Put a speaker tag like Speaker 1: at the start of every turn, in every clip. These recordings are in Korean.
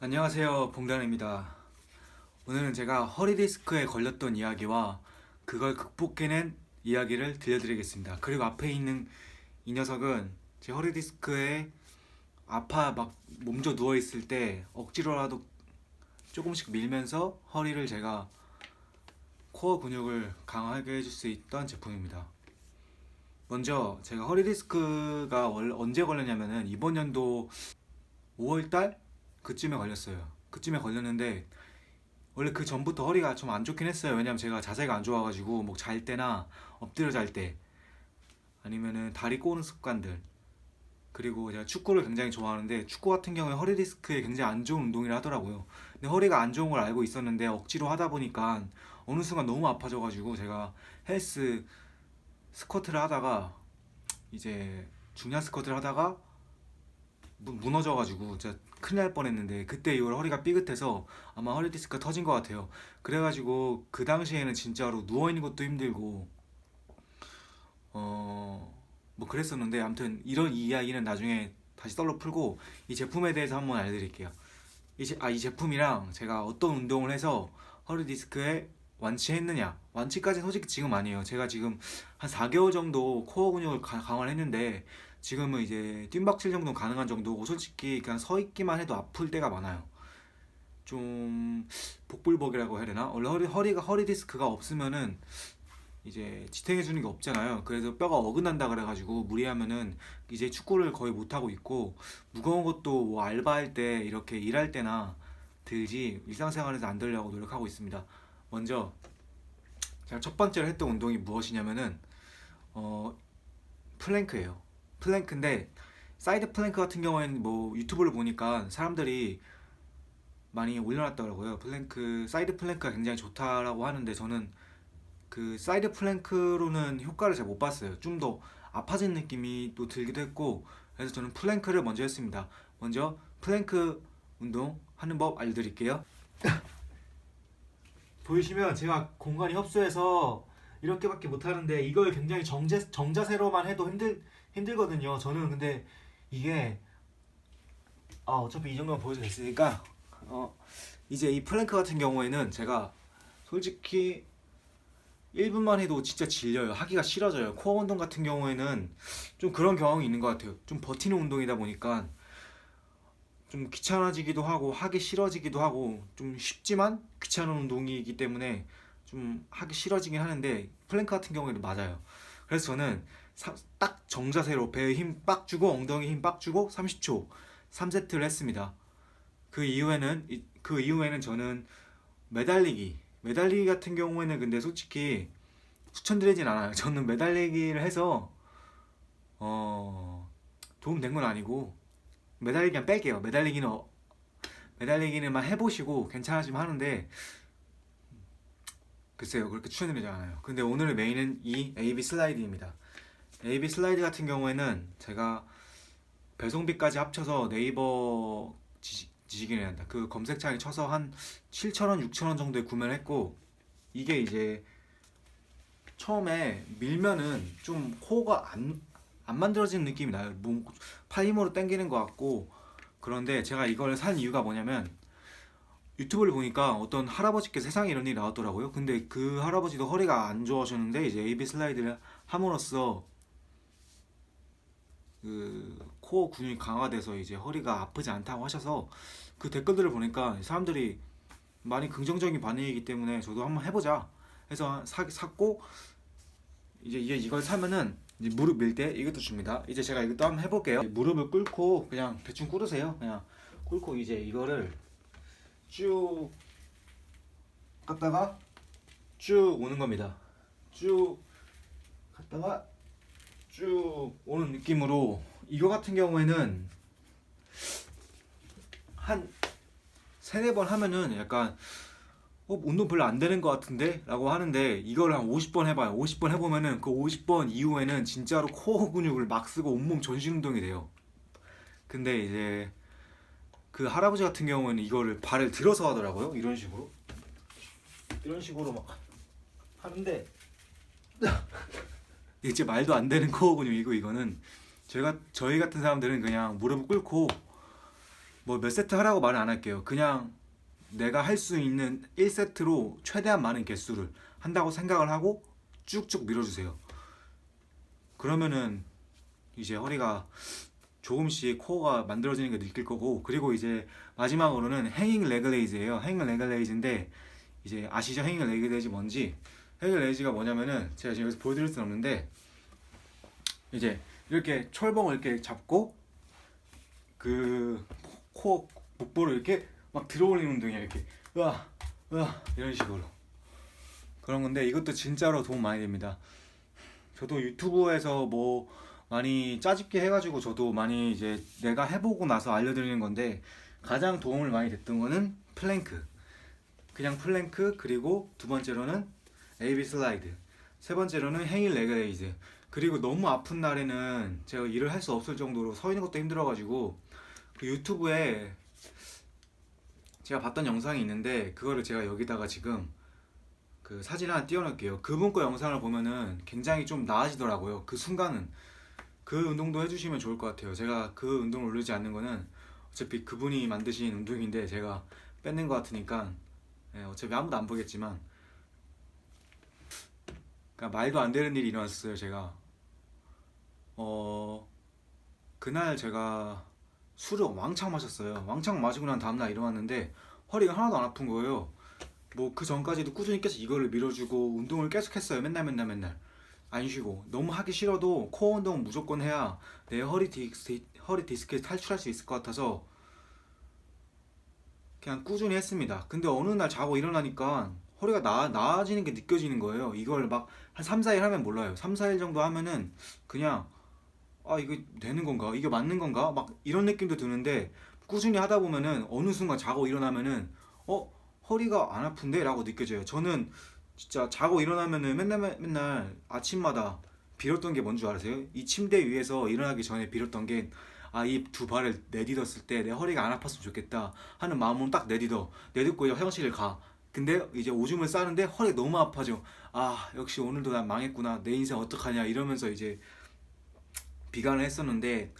Speaker 1: 안녕하세요, 봉단입니다. 오늘은 제가 허리 디스크에 걸렸던 이야기와 그걸 극복해낸 이야기를 들려드리겠습니다. 그리고 앞에 있는 이 녀석은 제 허리 디스크에 막 몸져 누워 있을 때 억지로라도 조금씩 밀면서 허리를 제가 코어 근육을 강하게 해줄 수 있던 제품입니다. 먼저 제가 허리 디스크가 언제 걸렸냐면은 이번 연도 5월달 그쯤에 걸렸어요. 그쯤에 걸렸는데 원래 그 전부터 허리가 좀 안 좋긴 했어요. 왜냐면 제가 자세가 안 좋아가지고 뭐 잘 때나 엎드려 잘 때 아니면은 다리 꼬는 습관들, 그리고 제가 축구를 굉장히 좋아하는데 축구 같은 경우에 허리 디스크에 굉장히 안 좋은 운동이라 하더라고요. 근데 허리가 안 좋은 걸 알고 있었는데 억지로 하다 보니까 어느 순간 너무 아파져가지고 제가 헬스 스쿼트를 하다가 이제 중량 스쿼트를 하다가 무너져가지고 진짜 큰일 날 뻔했는데, 그때 이후로 허리가 삐끗해서 아마 허리 디스크가 터진 것 같아요. 그래가지고 그 당시에는 진짜로 누워있는 것도 힘들고 뭐 그랬었는데, 아무튼 이런 이야기는 나중에 다시 썰로 풀고 이 제품에 대해서 한번 알려드릴게요. 이 제품이랑 제가 어떤 운동을 해서 허리 디스크에 완치했느냐. 완치까지는 솔직히 지금 아니에요. 제가 지금 한 4개월 정도 코어 근육을 강화를 했는데 지금은 이제 뜀박질 정도는 가능한 정도고, 솔직히 그냥 서 있기만 해도 아플 때가 많아요. 좀 복불복이라고 해야 되나? 원래 허리 디스크가 없으면은 이제 지탱해 주는 게 없잖아요. 그래서 뼈가 어긋난다 그래가지고 무리하면은 이제 축구를 거의 못 하고 있고, 무거운 것도 뭐 알바할 때 이렇게 일할 때나 들지 일상생활에서 안 들려고 노력하고 있습니다. 먼저 제가 첫 번째로 했던 운동이 무엇이냐면은 어 플랭크예요. 플랭크인데 사이드 플랭크 같은 경우에는 뭐 유튜브를 보니까 사람들이 많이 올려놨더라고요. 플랭크, 사이드 플랭크가 굉장히 좋다라고 하는데 저는 그 사이드 플랭크로는 효과를 잘 못 봤어요. 좀 더 아파진 느낌이 또 들기도 했고, 그래서 저는 플랭크를 먼저 했습니다. 먼저 플랭크 운동 하는 법 알려드릴게요. 보이시면 제가 공간이 협소해서 이렇게밖에 못하는데 이걸 굉장히 정자세로만 해도 힘들거든요. 저는 근데 이게 어차피 이 정도만 보여도 됐으니까 이제 이 플랭크 같은 경우에는 제가 솔직히 1분만 해도 진짜 질려요. 하기가 싫어져요. 코어 운동 같은 경우에는 좀 그런 경향이 있는 것 같아요. 좀 버티는 운동이다 보니까 좀 귀찮아지기도 하고 하기 싫어지기도 하고, 좀 쉽지만 귀찮은 운동이기 때문에 좀 하기 싫어지긴 하는데 플랭크 같은 경우에는 맞아요. 그래서 저는 딱 정자세로 배에 힘 빡 주고 엉덩이 힘 빡 주고 30초 3세트를 했습니다. 그 이후에는 저는 매달리기 같은 경우에는 근데 솔직히 추천드리진 않아요. 저는 매달리기를 해서 도움 된 건 아니고, 매달리기는 뺄게요. 매달리기는만 해보시고 괜찮아지면 하는데, 글쎄요, 그렇게 추천드리지 않아요. 근데 오늘의 메인은 이 AB 슬라이드입니다. AB 슬라이드 같은 경우에는 제가 배송비까지 합쳐서 네이버 지식인에 한다 그 검색창에 쳐서 한 7,000원, 6,000원 정도에 구매를 했고, 이게 이제 처음에 밀면은 좀 코어가 안 만들어지는 느낌이 나요. 팔 힘으로 당기는 것 같고. 그런데 제가 이걸 산 이유가 뭐냐면, 유튜브를 보니까 어떤 할아버지께 세상에 이런 일이 나왔더라고요. 근데 그 할아버지도 허리가 안 좋아하셨는데 이제 AB 슬라이드를 함으로써 그 코어 근육이 강화돼서 이제 허리가 아프지 않다고 하셔서, 그 댓글들을 보니까 사람들이 많이 긍정적인 반응이기 때문에 저도 한번 해보자 해서 샀고, 이제 이걸 사면은 이제 무릎 밀 때 이것도 줍니다. 이제 제가 이것도 한번 해볼게요. 무릎을 꿇고 그냥 대충 꿇으세요. 그냥 꿇고 이제 이거를 쭉 갔다가 쭉 오는 겁니다. 쭉 갔다가 쭉 오는 느낌으로. 이거 같은 경우에는 한 세네 번 하면은 약간 운동 별로 안 되는 것 같은데? 라고 하는데, 이걸 한 50번 해봐요. 50번 해보면은 그 50번 이후에는 진짜로 코어 근육을 막 쓰고 온몸 전신 운동이 돼요. 근데 이제 그 할아버지 같은 경우에는 이거를 발을 들어서 하더라고요. 이런 식으로 막 하는데 이제 말도 안 되는 코어 근육이고, 이거는 저희 같은 사람들은 그냥 무릎을 꿇고 뭐 몇 세트 하라고 말은 안 할게요. 그냥 내가 할 수 있는 1세트로 최대한 많은 개수를 한다고 생각을 하고 쭉쭉 밀어주세요. 그러면은 이제 허리가 조금씩 코어가 만들어지는 게 느낄 거고, 그리고 이제 마지막으로는 행잉 레그레이즈예요. 행잉 레그레이즈인데 이제 아시죠? 행잉 레그레이즈 뭔지? 행잉 레그레이즈가 뭐냐면은 제가 지금 여기서 보여드릴 수는 없는데, 이제 이렇게 철봉을 이렇게 잡고 그 코어 복부를 이렇게 막 들어올리는 운동이야. 이렇게 으아 으아 이런 식으로 그런 건데, 이것도 진짜로 도움 많이 됩니다. 저도 유튜브에서 뭐 많이 짜집기 해가지고 저도 많이 이제 내가 해보고 나서 알려드리는 건데, 가장 도움을 많이 됐던 거는 플랭크, 그냥 플랭크, 그리고 두 번째로는 AB 슬라이드, 세 번째로는 행일 레그레이즈. 그리고 너무 아픈 날에는 제가 일을 할 수 없을 정도로 서 있는 것도 힘들어가지고 그 유튜브에 제가 봤던 영상이 있는데, 그거를 제가 여기다가 지금 그 사진 하나 띄워놓을게요. 그분 거 영상을 보면은 굉장히 좀 나아지더라고요. 그 순간은 그 운동도 해주시면 좋을 것 같아요. 제가 그 운동을 올리지 않는 거는 어차피 그분이 만드신 운동인데 제가 뺏는 것 같으니까, 어차피 아무도 안 보겠지만, 그러니까 말도 안 되는 일이 일어났어요. 제가 그날 제가 술을 왕창 마셨어요. 왕창 마시고 난 다음날 일어났는데 허리가 하나도 안 아픈 거예요. 뭐 그 전까지도 꾸준히 계속 이거를 밀어주고 운동을 계속 했어요. 맨날 맨날 맨날 안 쉬고. 너무 하기 싫어도 코어 운동은 무조건 해야 내 허리 디스크에 탈출할 수 있을 것 같아서 그냥 꾸준히 했습니다. 근데 어느 날 자고 일어나니까 허리가 나아지는 게 느껴지는 거예요. 이걸 막 한 3, 4일 하면 몰라요. 3, 4일 정도 하면은 그냥 아 이거 되는 건가? 이게 맞는 건가? 막 이런 느낌도 드는데, 꾸준히 하다 보면은 어느 순간 자고 일어나면은 어 허리가 안 아픈데? 라고 느껴져요. 저는 진짜 자고 일어나면은 맨날 아침마다 빌었던 게 뭔 줄 아세요? 이 침대 위에서 일어나기 전에 빌었던 게, 아 이 두 발을 내딛었을 때 내 허리가 안 아팠으면 좋겠다 하는 마음으로 딱 내딛고 이제 화장실을 가. 근데 이제 오줌을 싸는데 허리가 너무 아파져. 아 역시 오늘도 난 망했구나, 내 인생 어떡하냐 이러면서 이제 비관을 했었는데,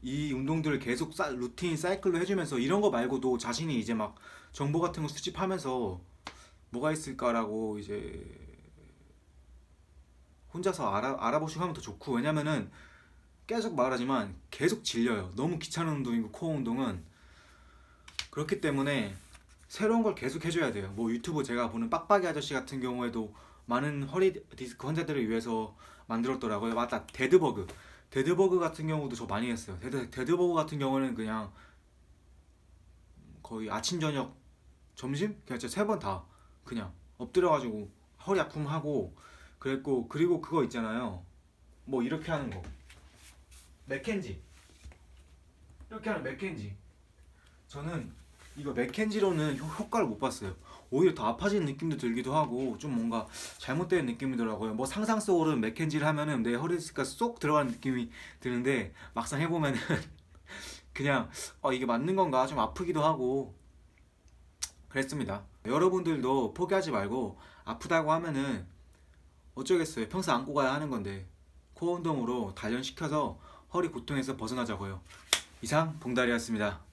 Speaker 1: 이 운동들을 계속 루틴 사이클로 해주면서 이런 거 말고도 자신이 이제 막 정보 같은 거 수집하면서 뭐가 있을까라고 이제 혼자서 알아보시고 하면 더 좋고, 왜냐면은 계속 말하지만 계속 질려요. 너무 귀찮은 운동이고 코어 운동은. 그렇기 때문에 새로운 걸 계속 해줘야 돼요. 뭐 유튜브 제가 보는 빡빡이 아저씨 같은 경우에도 많은 허리 디스크 환자들을 위해서 만들었더라고요. 맞다, 데드버그 같은 경우도 저 많이 했어요. 데드버그 같은 경우는 그냥 거의 아침 저녁 점심 그냥 진짜 세 번 다 그냥 엎드려가지고 허리 아픔 하고 그랬고, 그리고 그거 있잖아요. 뭐 이렇게 하는 거, 맥켄지, 이렇게 하는 맥켄지. 저는 이거 맥켄지로는 효과를 못 봤어요. 오히려 더 아파지는 느낌도 들기도 하고 좀 뭔가 잘못된 느낌이더라고요. 뭐 상상 속으로는 맥켄지를 하면은 내 허리 디스크가 쏙 들어가는 느낌이 드는데, 막상 해보면은 그냥 이게 맞는 건가 좀 아프기도 하고 그랬습니다. 여러분들도 포기하지 말고, 아프다고 하면은 어쩌겠어요. 평생 안고 가야 하는 건데 코어 운동으로 단련시켜서 허리 고통에서 벗어나자고요. 이상 봉다리였습니다.